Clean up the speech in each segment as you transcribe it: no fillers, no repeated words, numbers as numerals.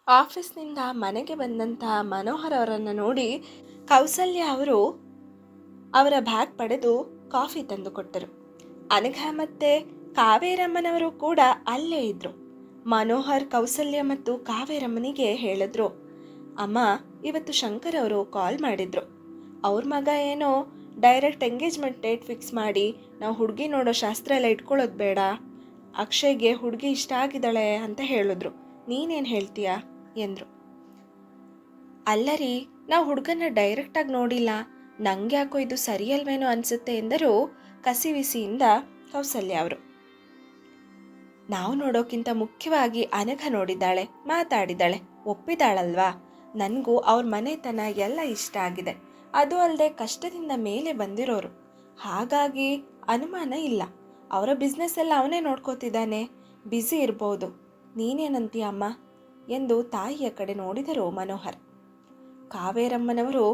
ಆಫೀಸ್ನಿಂದ ಮನೆಗೆ ಬಂದಂತಹ ಮನೋಹರ್ ಅವರನ್ನು ನೋಡಿ ಕೌಸಲ್ಯ ಅವರು ಅವರ ಬ್ಯಾಗ್ ಪಡೆದು ಕಾಫಿ ತಂದುಕೊಟ್ಟರು. ಅನಘ ಮತ್ತೆ ಕಾವೇರಮ್ಮನವರು ಕೂಡ ಅಲ್ಲೇ ಇದ್ರು. ಮನೋಹರ್ ಕೌಸಲ್ಯ ಮತ್ತು ಕಾವೇರಮ್ಮನಿಗೆ ಹೇಳಿದ್ರು, ಅಮ್ಮ, ಇವತ್ತು ಶಂಕರ್ ಅವರು ಕಾಲ್ ಮಾಡಿದ್ರು. ಅವ್ರ ಮಗ ಏನೋ ಡೈರೆಕ್ಟ್ ಎಂಗೇಜ್ಮೆಂಟ್ ಡೇಟ್ ಫಿಕ್ಸ್ ಮಾಡಿ ನಾವು ಹುಡುಗಿ ನೋಡೋ ಶಾಸ್ತ್ರ ಎಲ್ಲ ಇಟ್ಕೊಳ್ಳೋದು ಬೇಡ, ಅಕ್ಷಯ್ಗೆ ಹುಡುಗಿ ಇಷ್ಟ ಆಗಿದ್ದಾಳೆ ಅಂತ ಹೇಳಿದ್ರು. ನೀನೇನು ಹೇಳ್ತೀಯಾ ಎಂದರು. ಅಲ್ಲರಿ, ನಾವು ಹುಡುಗನ ಡೈರೆಕ್ಟಾಗಿ ನೋಡಿಲ್ಲ, ನಂಗೆ ಯಾಕೋ ಇದು ಸರಿಯಲ್ವೇನೋ ಅನಿಸುತ್ತೆ ಎಂದರು ಕಸಿವಿಸಿಯಿಂದ ಕೌಸಲ್ಯ ಅವರು. ನಾವು ನೋಡೋಕ್ಕಿಂತ ಮುಖ್ಯವಾಗಿ ಅನಘ ನೋಡಿದ್ದಾಳೆ, ಮಾತಾಡಿದ್ದಾಳೆ, ಒಪ್ಪಿದಾಳಲ್ವಾ. ನನಗೂ ಅವ್ರ ಮನೆತನ ಎಲ್ಲ ಇಷ್ಟ ಆಗಿದೆ. ಅದು ಅಲ್ಲದೆ ಕಷ್ಟದಿಂದ ಮೇಲೆ ಬಂದಿರೋರು, ಹಾಗಾಗಿ ಅನುಮಾನ ಇಲ್ಲ. ಅವರ ಬಿಸ್ನೆಸ್ ಎಲ್ಲ ಅವನೇ ನೋಡ್ಕೋತಿದ್ದಾನೆ, ಬ್ಯುಸಿ ಇರ್ಬೋದು. ನೀನೇನಂತೀಯ ಅಮ್ಮ ಎಂದು ತಾಯಿಯ ಕಡೆ ನೋಡಿದರು ಮನೋಹರ್. ಕಾವೇರಮ್ಮನವರು,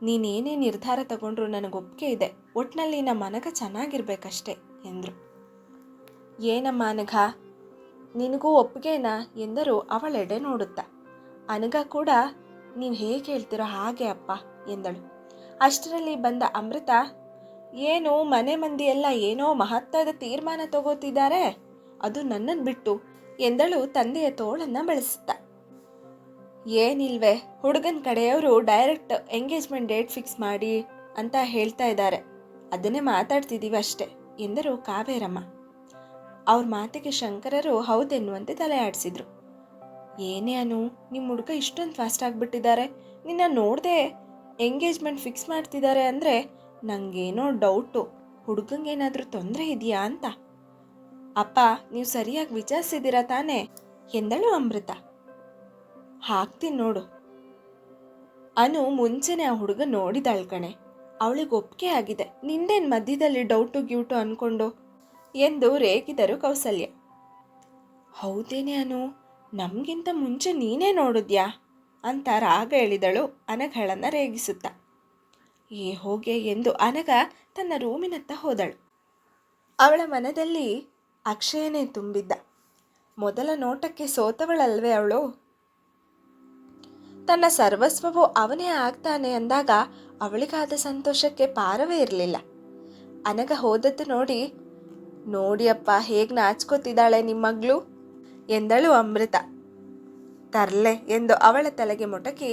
ನೀನೇನೇ ನಿರ್ಧಾರ ತಗೊಂಡ್ರು ನನಗೊಪ್ಪಿಗೆ ಇದೆ, ಒಟ್ಟಿನಲ್ಲಿ ನಮ್ಮ ಅನಘ ಚೆನ್ನಾಗಿರ್ಬೇಕಷ್ಟೆ ಎಂದರು. ಏನಮ್ಮ ಅನಘ, ನಿನಗೂ ಒಪ್ಪಿಗೆನಾ ಎಂದರು ಅವಳೆಡೆ ನೋಡುತ್ತಾ. ಅನಘ ಕೂಡ ನೀವು ಹೇಗೆ ಹೇಳ್ತಿರೋ ಹಾಗೆ ಅಪ್ಪ ಎಂದಳು. ಅಷ್ಟರಲ್ಲಿ ಬಂದ ಅಮೃತ, ಏನು ಮನೆ ಮಂದಿ ಎಲ್ಲ ಏನೋ ಮಹತ್ವದ ತೀರ್ಮಾನ ತಗೋತಿದ್ದಾರೆ, ಅದು ನನ್ನನ್ನು ಬಿಟ್ಟು ಎಂದಳು ತಂದೆಯ ತೋಳನ್ನು ಬಳಸುತ್ತಾ. ಏನಿಲ್ವೇ, ಹುಡುಗನ ಕಡೆಯವರು ಡೈರೆಕ್ಟ್ ಎಂಗೇಜ್ಮೆಂಟ್ ಡೇಟ್ ಫಿಕ್ಸ್ ಮಾಡಿ ಅಂತ ಹೇಳ್ತಾ ಇದ್ದಾರೆ, ಅದನ್ನೇ ಮಾತಾಡ್ತಿದ್ದೀವಿ ಅಷ್ಟೆ ಎಂದರು ಕಾವೇರಮ್ಮ. ಅವ್ರ ಮಾತಿಗೆ ಶಂಕರರು ಹೌದೆನ್ನುವಂತೆ ತಲೆ ಆಡಿಸಿದ್ರು. ಏನೇ ಅನು, ನಿಮ್ಮ ಹುಡುಗ ಇಷ್ಟೊಂದು ಫಾಸ್ಟ್ ಆಗಿಬಿಟ್ಟಿದ್ದಾರೆ, ನಿನ್ನ ನೋಡದೆ ಎಂಗೇಜ್ಮೆಂಟ್ ಫಿಕ್ಸ್ ಮಾಡ್ತಿದ್ದಾರೆ ಅಂದರೆ ನನಗೇನೋ ಡೌಟು, ಹುಡುಗಂಗೇನಾದರೂ ತೊಂದರೆ ಇದೆಯಾ ಅಂತ. ಅಪ್ಪ, ನೀವು ಸರಿಯಾಗಿ ವಿಚಾರಿಸಿದ್ದೀರಾ ತಾನೇ ಎಂದಳು ಅಮೃತ. ಹಾಕ್ತೀನಿ ನೋಡು. ಅನು ಮುಂಚೆನೆ ಆ ಹುಡುಗ ನೋಡಿದಾಳ್ ಕಣೆ, ಅವಳಿಗೆ ಒಪ್ಪಿಗೆ ಆಗಿದೆ, ನಿಂದೇನು ಮಧ್ಯದಲ್ಲಿ ಡೌಟು ಗ್ಯೂಟು ಅಂದ್ಕೊಂಡು ಎಂದು ರೇಗಿದರು ಕೌಸಲ್ಯ. ಹೌದೇನೆ ಅನು, ನಮಗಿಂತ ಮುಂಚೆ ನೀನೇ ನೋಡಿದ್ಯಾ ಅಂತ ರಾಗ ಎಳಿದಳು ಅನಘಳನ್ನು ರೇಗಿಸುತ್ತ. ಹೋಗೆ ಎಂದು ಅನಘ ತನ್ನ ರೂಮಿನತ್ತ ಹೋದಳು. ಅವಳ ಮನದಲ್ಲಿ ಅಕ್ಷಯನೇ ತುಂಬಿದ್ದ. ಮೊದಲ ನೋಟಕ್ಕೆ ಸೋತವಳಲ್ವೇ ಅವಳು. ತನ್ನ ಸರ್ವಸ್ವವು ಅವನೇ ಆಗ್ತಾನೆ ಅಂದಾಗ ಅವಳಿಗಾದ ಸಂತೋಷಕ್ಕೆ ಪಾರವೇ ಇರಲಿಲ್ಲ. ಅನಘ ಹೋದದ್ದು ನೋಡಿಯಪ್ಪ ಹೇಗೆ ನಾಚ್ಕೋತಿದ್ದಾಳೆ ನಿಮ್ಮ ಮಗಳು ಎಂದಳು ಅಮೃತ. ತರ್ಲೆ ಎಂದು ಅವಳ ತಲೆಗೆ ಮೊಟಕಿ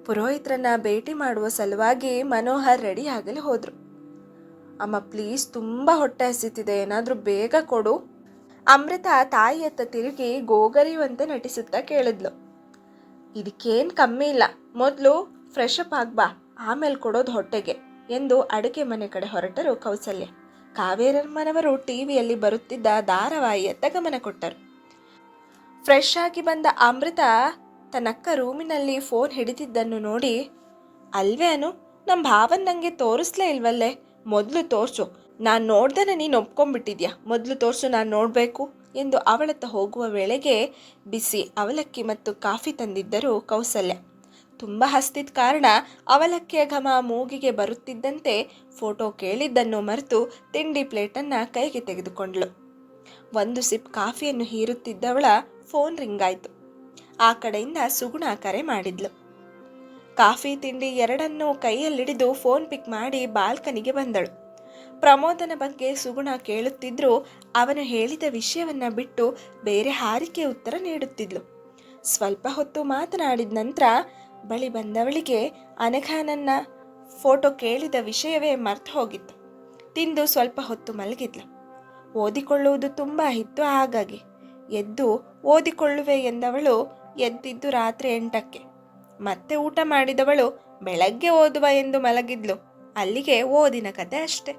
ಪುರೋಹಿತರನ್ನ ಭೇಟಿ ಮಾಡುವ ಸಲುವಾಗಿ ಮನೋಹರ್ ರೆಡಿ ಆಗಲು ಹೋದರು. ಅಮ್ಮ ಪ್ಲೀಸ್, ತುಂಬ ಹೊಟ್ಟೆ ಹಸಿತಿದೆ, ಏನಾದರೂ ಬೇಗ ಕೊಡು. ಅಮೃತ ತಾಯಿಯತ್ತ ತಿರುಗಿ ಗೋಗರಿಯುವಂತೆ ನಟಿಸುತ್ತಾ ಕೇಳಿದ್ಲು. ಇದಕ್ಕೇನು ಕಮ್ಮಿ ಇಲ್ಲ, ಮೊದಲು ಫ್ರೆಶ್ ಅಪ್ ಆಗ್ಬಾ, ಆಮೇಲೆ ಕೊಡೋದು ಹೊಟ್ಟೆಗೆ ಎಂದು ಅಡುಗೆ ಮನೆ ಕಡೆ ಹೊರಟರು ಕೌಸಲ್ಯ. ಕಾವೇರಮ್ಮನವರು ಟಿವಿಯಲ್ಲಿ ಬರುತ್ತಿದ್ದ ಧಾರಾವಾಹಿಯತ್ತ ಗಮನ ಕೊಟ್ಟರು. ಫ್ರೆಶ್ ಆಗಿ ಬಂದ ಅಮೃತ ತನ್ನಕ್ಕ ರೂಮಿನಲ್ಲಿ ಫೋನ್ ಹಿಡಿದಿದ್ದನ್ನು ನೋಡಿ, ಅಲ್ವೇ ಅನು, ನಮ್ಮ ಭಾವನ್ ನನಗೆ ತೋರಿಸ್ಲೇ ಇಲ್ವಲ್ಲೇ, ಮೊದಲು ತೋರಿಸು, ನಾನು ನೋಡ್ದೇ ನೀನು ಒಪ್ಕೊಂಡ್ಬಿಟ್ಟಿದ್ಯಾ, ಮೊದಲು ತೋರಿಸು, ನಾನು ನೋಡಬೇಕು ಎಂದು ಅವಳತ್ತ ಹೋಗುವ ವೇಳೆಗೆ ಬಿಸಿ ಅವಲಕ್ಕಿ ಮತ್ತು ಕಾಫಿ ತಂದಿದ್ದರು ಕೌಸಲ್ಯ. ತುಂಬ ಹಸ್ತಿದ್ದ ಕಾರಣ ಅವಲಕ್ಕಿಯ ಘಮ ಮೂಗಿಗೆ ಬರುತ್ತಿದ್ದಂತೆ ಫೋಟೋ ಕೇಳಿದ್ದನ್ನು ಮರೆತು ತಿಂಡಿ ಪ್ಲೇಟನ್ನು ಕೈಗೆ ತೆಗೆದುಕೊಂಡಳು. ಒಂದು ಸಿಪ್ ಕಾಫಿಯನ್ನು ಹೀರುತ್ತಿದ್ದವಳ ಫೋನ್ ರಿಂಗ್ ಆಯಿತು. ಆ ಕಡೆಯಿಂದ ಸುಗುಣ ಕರೆ ಮಾಡಿದ್ಲು. ಕಾಫಿ ತಿಂಡಿ ಎರಡನ್ನೂ ಕೈಯಲ್ಲಿಡಿದು ಫೋನ್ ಪಿಕ್ ಮಾಡಿ ಬಾಲ್ಕನಿಗೆ ಬಂದಳು. ಪ್ರಮೋದನ ಬಗ್ಗೆ ಸುಗುಣ ಕೇಳುತ್ತಿದ್ದರೂ ಅವನು ಹೇಳಿದ ವಿಷಯವನ್ನು ಬಿಟ್ಟು ಬೇರೆ ಹಾರಿಕೆ ಉತ್ತರ ನೀಡುತ್ತಿದ್ಲು. ಸ್ವಲ್ಪ ಹೊತ್ತು ಮಾತನಾಡಿದ ನಂತರ ಬಳಿ ಬಂದವಳಿಗೆ ಅನಘನನ್ನ ಫೋಟೋ ಕೇಳಿದ ವಿಷಯವೇ ಮರ್ತು ಹೋಗಿತ್ತು. ತಿಂದು ಸ್ವಲ್ಪ ಹೊತ್ತು ಮಲಗಿದ್ಲು. ಓದಿಕೊಳ್ಳುವುದು ತುಂಬ ಇತ್ತು, ಹಾಗಾಗಿ ಎದ್ದು ಓದಿಕೊಳ್ಳುವೆ ಎಂದವಳು ಎದ್ದಿದ್ದು ರಾತ್ರಿ 8ಕ್ಕೆ. ಮತ್ತೆ ಊಟ ಮಾಡಿದವಳು ಬೆಳಗ್ಗೆ ಓದುವ ಎಂದು ಮಲಗಿದ್ಲು. ಅಲ್ಲಿಗೆ ಓದಿನ ಕತೆ ಅಷ್ಟೆ.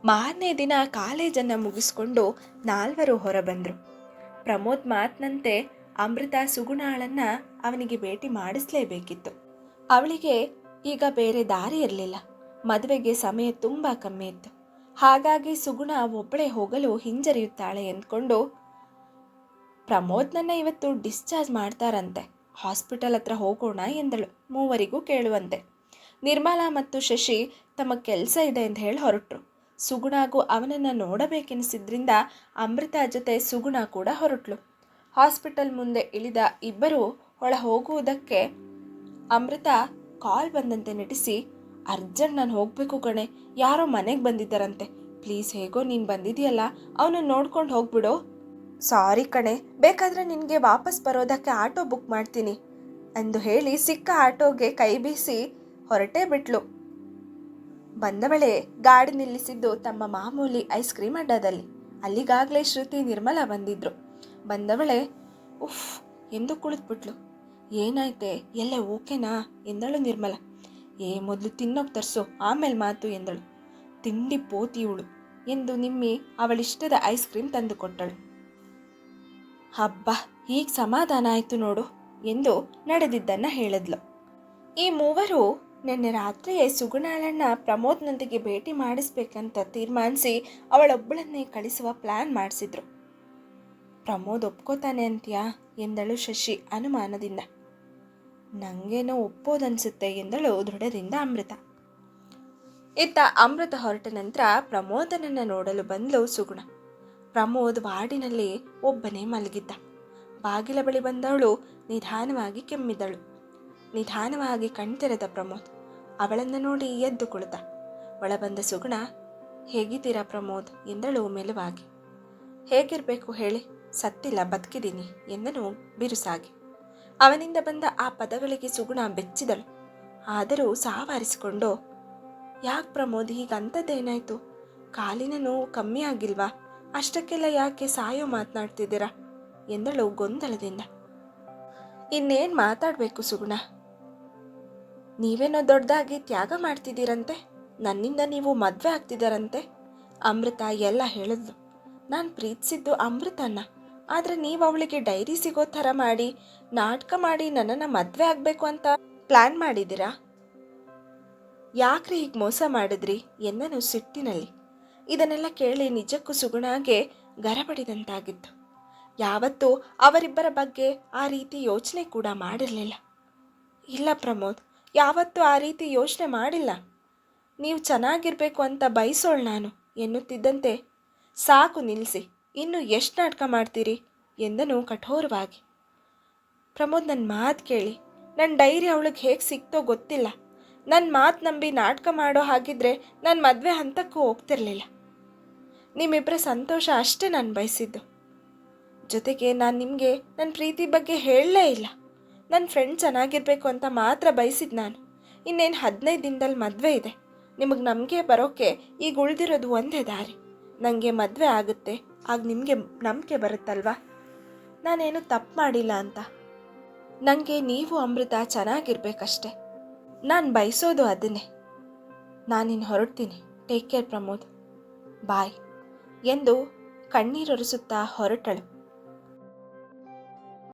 ಮಾರನೇ ದಿನ ಕಾಲೇಜನ್ನು ಮುಗಿಸ್ಕೊಂಡು 4 ಹೊರಬಂದರು. ಪ್ರಮೋದ್ ಮಾತಿನಂತೆ ಅಮೃತ ಸುಗುಣಾಳನ್ನು ಅವನಿಗೆ ಭೇಟಿ ಮಾಡಿಸಲೇಬೇಕಿತ್ತು. ಅವಳಿಗೆ ಈಗ ಬೇರೆ ದಾರಿ ಇರಲಿಲ್ಲ. ಮದುವೆಗೆ ಸಮಯ ತುಂಬ ಕಮ್ಮಿ ಇತ್ತು. ಹಾಗಾಗಿ ಸುಗುಣ ಒಬ್ಬಳೇ ಹೋಗಲು ಹಿಂಜರಿಯುತ್ತಾಳೆ ಎಂದ್ಕೊಂಡು, ಪ್ರಮೋದ್ನನ್ನು ಇವತ್ತು ಡಿಸ್ಚಾರ್ಜ್ ಮಾಡ್ತಾರಂತೆ, ಹಾಸ್ಪಿಟಲ್ ಹತ್ರ ಹೋಗೋಣ ಎಂದಳು, ಮೂವರಿಗೂ ಕೇಳುವಂತೆ. ನಿರ್ಮಲಾ ಮತ್ತು ಶಶಿ ತಮ್ಮ ಕೆಲಸ ಇದೆ ಎಂದು ಹೇಳಿ ಹೊರಟರು. ಸುಗುಣಗೂ ಅವನನ್ನು ನೋಡಬೇಕೆನಿಸಿದ್ರಿಂದ ಅಮೃತ ಜೊತೆ ಸುಗುಣ ಕೂಡ ಹೊರಟ್ಲು. ಹಾಸ್ಪಿಟಲ್ ಮುಂದೆ ಇಳಿದ ಇಬ್ಬರು ಒಳ ಹೋಗುವುದಕ್ಕೆ ಅಮೃತ ಕಾಲ್ ಬಂದಂತೆ ನಟಿಸಿ, ಅರ್ಜೆಂಟ್ ನಾನು ಹೋಗಬೇಕು ಕಣೆ, ಯಾರೋ ಮನೆಗೆ ಬಂದಿದ್ದಾರಂತೆ, ಪ್ಲೀಸ್ ಹೇಗೋ ನೀನು ಬಂದಿದೆಯಲ್ಲ ಅವನು ನೋಡ್ಕೊಂಡು ಹೋಗ್ಬಿಡು. ಸಾರಿ ಕಣೆ, ಬೇಕಾದರೆ ನಿನಗೆ ವಾಪಸ್ ಬರೋದಕ್ಕೆ ಆಟೋ ಬುಕ್ ಮಾಡ್ತೀನಿ ಎಂದು ಹೇಳಿ ಸಿಕ್ಕ ಆಟೋಗೆ ಕೈ ಬೀಸಿ ಹೊರಟೇ ಬಿಟ್ಲು. ಬಂದವಳೆ ಗಾಡಿ ನಿಲ್ಲಿಸಿದ್ದು ತಮ್ಮ ಮಾಮೂಲಿ ಐಸ್ ಕ್ರೀಮ್ ಅಡ್ಡದಲ್ಲಿ. ಅಲ್ಲಿಗಾಗಲೇ ಶ್ರುತಿ ನಿರ್ಮಲಾ ಬಂದಿದ್ರು. ಬಂದವಳೆ ಉಫ್ ಎಂದು ಕುಳಿತುಬಿಟ್ಲು. ಏನಾಯ್ತೆ, ಎಲ್ಲ ಓಕೆನಾ ಎಂದಳು ನಿರ್ಮಲಾ. ಮೊದಲು ತಿನ್ನೋಕೆ ತರಿಸು, ಆಮೇಲೆ ಮಾತು ಎಂದಳು. ತಿಂಡಿ ಪೋತಿ ಇವಳು ಎಂದು ನಿಮ್ಮಿ ಅವಳಿಷ್ಟದ ಐಸ್ ಕ್ರೀಮ್ ತಂದು ಕೊಟ್ಟಳು. ಹಬ್ಬ, ಈಗ ಸಮಾಧಾನ ಆಯಿತು ನೋಡು ಎಂದು ನಡೆದಿದ್ದನ್ನು ಹೇಳಿದ್ಲು. ಈ ಮೂವರು ನಿನ್ನೆ ರಾತ್ರಿಯೇ ಸುಗುಣಾಳನ್ನ ಪ್ರಮೋದ್ನೊಂದಿಗೆ ಭೇಟಿ ಮಾಡಿಸ್ಬೇಕಂತ ತೀರ್ಮಾನಿಸಿ ಅವಳೊಬ್ಬಳನ್ನೇ ಕಳಿಸುವ ಪ್ಲಾನ್ ಮಾಡಿಸಿದ್ರು. ಪ್ರಮೋದ್ ಒಪ್ಕೋತಾನೆ ಅಂತ್ಯಾ ಎಂದಳು ಶಶಿ ಅನುಮಾನದಿಂದ. ನಂಗೇನೋ ಒಪ್ಪೋದನ್ಸುತ್ತೆ ಎಂದಳು ದೃಢದಿಂದ ಅಮೃತ. ಇತ್ತ ಅಮೃತ ಹೊರಟ ನಂತರ ಪ್ರಮೋದನನ್ನ ನೋಡಲು ಬಂದ್ಲು ಸುಗುಣ. ಪ್ರಮೋದ್ ವಾರ್ಡಿನಲ್ಲಿ ಒಬ್ಬನೇ ಮಲಗಿದ್ದ. ಬಾಗಿಲ ಬಳಿ ಬಂದವಳು ನಿಧಾನವಾಗಿ ಕೆಮ್ಮಿದಳು. ನಿಧಾನವಾಗಿ ಕಣ್ತೆರೆದ ಪ್ರಮೋದ್. ಅವಳನ್ನು ನೋಡಿ ಎದ್ದು ಕುಳಿತ. ಒಳ ಬಂದ ಸುಗುಣ, ಹೇಗಿದ್ದೀರಾ ಪ್ರಮೋದ್ ಎಂದಳು ಮೆಲುವಾಗಿ. ಹೇಗಿರಬೇಕು ಹೇಳಿ, ಸತ್ತಿಲ್ಲ, ಬದುಕಿದ್ದೀನಿ ಎಂದನು ಬಿರುಸಾಗಿ. ಅವನಿಂದ ಬಂದ ಆ ಪದಗಳಿಗೆ ಸುಗುಣ ಬೆಚ್ಚಿದಳು. ಆದರೂ ಸಾವಾರಿಸಿಕೊಂಡು, ಯಾಕೆ ಪ್ರಮೋದ್ ಹೀಗಂಥದ್ದೇನಾಯ್ತು, ಕಾಲಿನ ನೋವು ಕಮ್ಮಿ ಆಗಿಲ್ವಾ, ಅಷ್ಟಕ್ಕೆಲ್ಲ ಯಾಕೆ ಸಾಯೋ ಮಾತನಾಡ್ತಿದ್ದೀರಾ ಎಂದಳು ಗೊಂದಲದಿಂದ. ಇನ್ನೇನು ಮಾತಾಡಬೇಕು ಸುಗುಣ, ನೀವೇನೋ ದೊಡ್ಡದಾಗಿ ತ್ಯಾಗ ಮಾಡ್ತಿದ್ದೀರಂತೆ, ನನ್ನಿಂದ ನೀವು ಮದುವೆ ಆಗ್ತಿದ್ದಾರಂತೆ. ಅಮೃತ ಎಲ್ಲ ಹೇಳಿದ್ಲು. ನಾನು ಪ್ರೀತಿಸಿದ್ದು ಅಮೃತನ್ನ, ಆದರೆ ನೀವು ಅವಳಿಗೆ ಡೈರಿ ಸಿಗೋ ಥರ ಮಾಡಿ ನಾಟಕ ಮಾಡಿ ನನ್ನನ್ನು ಮದುವೆ ಆಗಬೇಕು ಅಂತ ಪ್ಲ್ಯಾನ್ ಮಾಡಿದ್ದೀರಾ. ಯಾಕ್ರಿ ಹೀಗೆ ಮೋಸ ಮಾಡಿದ್ರಿ ಎಂದನು ಸಿಟ್ಟಿನಲ್ಲಿ. ಇದನ್ನೆಲ್ಲ ಕೇಳಿ ನಿಜಕ್ಕೂ ಸುಗುಣಾಗೆ ಗರಬಡಿದಂತಾಗಿತ್ತು. ಯಾವತ್ತೂ ಅವರಿಬ್ಬರ ಬಗ್ಗೆ ಆ ರೀತಿ ಯೋಚನೆ ಕೂಡ ಮಾಡಿರಲಿಲ್ಲ. ಇಲ್ಲ ಪ್ರಮೋದ್, ಯಾವತ್ತೂ ಆ ರೀತಿ ಯೋಚನೆ ಮಾಡಿಲ್ಲ. ನೀವು ಚೆನ್ನಾಗಿರ್ಬೇಕು ಅಂತ ಬಯಸೋಳು ನಾನು ಎನ್ನುತ್ತಿದ್ದಂತೆ, ಸಾಕು ನಿಲ್ಲಿಸಿ, ಇನ್ನು ಎಷ್ಟು ನಾಟಕ ಮಾಡ್ತೀರಿ ಎಂದನು ಕಠೋರವಾಗಿ. ಪ್ರಮೋದ್, ನನ್ನ ಮಾತು ಕೇಳಿ, ನನ್ನ ಡೈರಿ ಅವಳಿಗೆ ಹೇಗೆ ಸಿಕ್ತೋ ಗೊತ್ತಿಲ್ಲ. ನನ್ನ ಮಾತು ನಂಬಿ ನಾಟಕ ಮಾಡೋ ಹಾಗಿದ್ರೆ ನನ್ನ ಮದುವೆ ಹಂತಕ್ಕೂ ಹೋಗ್ತಿರ್ಲಿಲ್ಲ. ನಿಮ್ಮಿಬ್ಬರ ಸಂತೋಷ ಅಷ್ಟೇ ನಾನು ಬಯಸಿದ್ದು. ಜೊತೆಗೆ ನಾನು ನಿಮಗೆ ನನ್ನ ಪ್ರೀತಿ ಬಗ್ಗೆ ಹೇಳಲೇ ಇಲ್ಲ. ನನ್ನ ಫ್ರೆಂಡ್ ಚೆನ್ನಾಗಿರ್ಬೇಕು ಅಂತ ಮಾತ್ರ ಬಯಸಿದ್ದು ನಾನು. ಇನ್ನೇನು 15 ದಿನದಲ್ಲಿ ಮದುವೆ ಇದೆ. ನಿಮಗೆ ನಂಬಿಕೆ ಬರೋಕ್ಕೆ ಈಗ ಉಳಿದಿರೋದು ಒಂದೇ ದಾರಿ. ನನಗೆ ಮದುವೆ ಆಗುತ್ತೆ, ಆಗ ನಿಮಗೆ ನಂಬಿಕೆ ಬರುತ್ತಲ್ವಾ ನಾನೇನು ತಪ್ಪು ಮಾಡಿಲ್ಲ ಅಂತ. ನನಗೆ ನೀವು ಅಮೃತ ಚೆನ್ನಾಗಿರ್ಬೇಕಷ್ಟೆ. ನಾನು ಬಯಸೋದು ಅದನ್ನೇ. ನಾನಿನ್ನು ಹೊರಡ್ತೀನಿ. ಟೇಕ್ ಕೇರ್ ಪ್ರಮೋದ್, ಬಾಯ್ ಎಂದು ಕಣ್ಣೀರೊರೆಸುತ್ತಾ ಹೊರಟಳು.